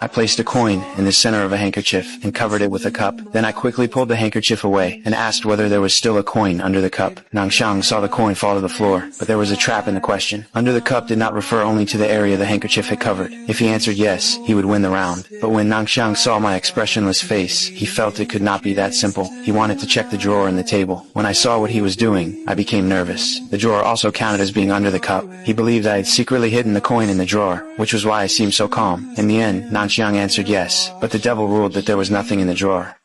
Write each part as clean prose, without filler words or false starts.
I placed a coin in the center of a handkerchief and covered it with a cup. Then I quickly pulled the handkerchief away and asked whether there was still a coin under the cup. Nangxiang saw the coin fall to the floor, but there was a trap in the question. Under the cup did not refer only to the area the handkerchief had covered. If he answered yes, he would win the round. But when Nangxiang saw my expressionless face, he felt it could not be that simple. He wanted to check the drawer in the table. When I saw what he was doing, I became nervous. The drawer also counted as being under the cup. He believed I had secretly hidden the coin in the drawer, which was why I seemed so calm. In the end, Nangxiang answered yes, but the devil ruled that there was nothing in the drawer.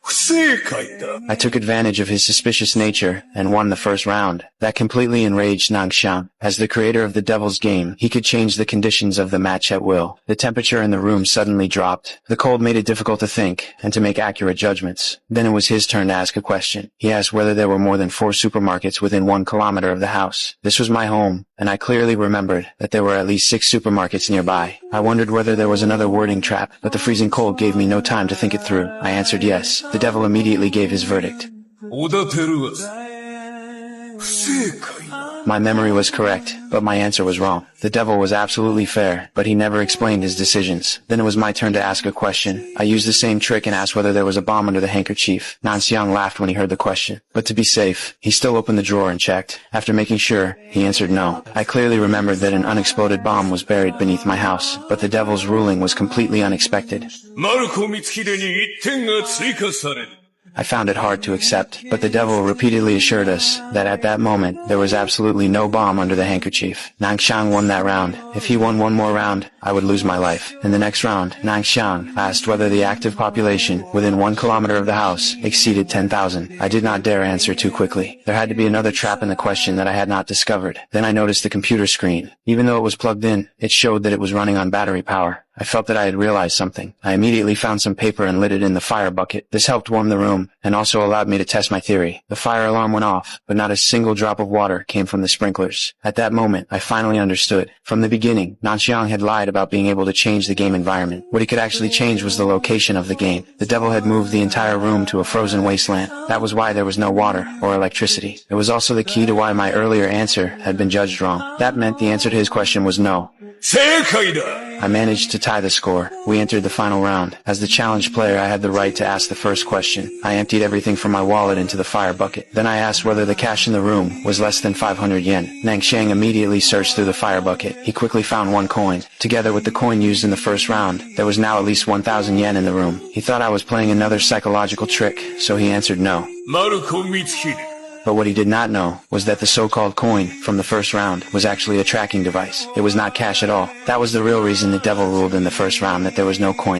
I took advantage of his suspicious nature and won the first round. That completely enraged Nangxiang. As the creator of the devil's game, he could change the conditions of the match at will. The temperature in the room suddenly dropped. The cold made it difficult to think and to make accurate judgments. Then it was his turn to ask a question. He asked whether there were more than 4 supermarkets within 1 kilometer of the house. This was my home, and I clearly remembered that there were at least 6 supermarkets nearby. I wondered whether there was another wording trap, but the freezing cold gave me no time to think it through. I answered yes. The devil immediately gave his verdict. My memory was correct, but my answer was wrong. The devil was absolutely fair, but he never explained his decisions. Then it was my turn to ask a question. I used the same trick and asked whether there was a bomb under the handkerchief. Nangxiang laughed when he heard the question. But to be safe, he still opened the drawer and checked. After making sure, he answered no. I clearly remembered that an unexploded bomb was buried beneath my house, but the devil's ruling was completely unexpected. I found it hard to accept, but the devil repeatedly assured us that at that moment there was absolutely no bomb under the handkerchief. Nangxiang won that round. If he won one more round, I would lose my life. In the next round, Nangxiang asked whether the active population within 1 kilometer of the house exceeded 10,000. I did not dare answer too quickly. There had to be another trap in the question that I had not discovered. Then I noticed the computer screen. Even though it was plugged in, it showed that it was running on battery power. I felt that I had realized something. I immediately found some paper and lit it in the fire bucket. This helped warm the room and also allowed me to test my theory. The fire alarm went off, but not a single drop of water came from the sprinklers. At that moment, I finally understood. From the beginning, Nangxiang had lied about being able to change the game environment. What he could actually change was the location of the game. The devil had moved the entire room to a frozen wasteland. That was why there was no water or electricity. It was also the key to why my earlier answer had been judged wrong. That meant the answer to his question was no. I managed to tie the score. We entered the final round. As the challenge player, I had the right to ask the first question. I emptied everything from my wallet into the fire bucket. Then I asked whether the cash in the room was less than 500 yen. Nangxiang immediately searched through the fire bucket. He quickly found 1 coin. Together with the coin used in the first round, there was now at least 1,000 yen in the room. He thought I was playing another psychological trick, so he answered no. But what he did not know was that the so-called coin from the first round was actually a tracking device. It was not cash at all. That was the real reason the devil ruled in the first round that there was no coin.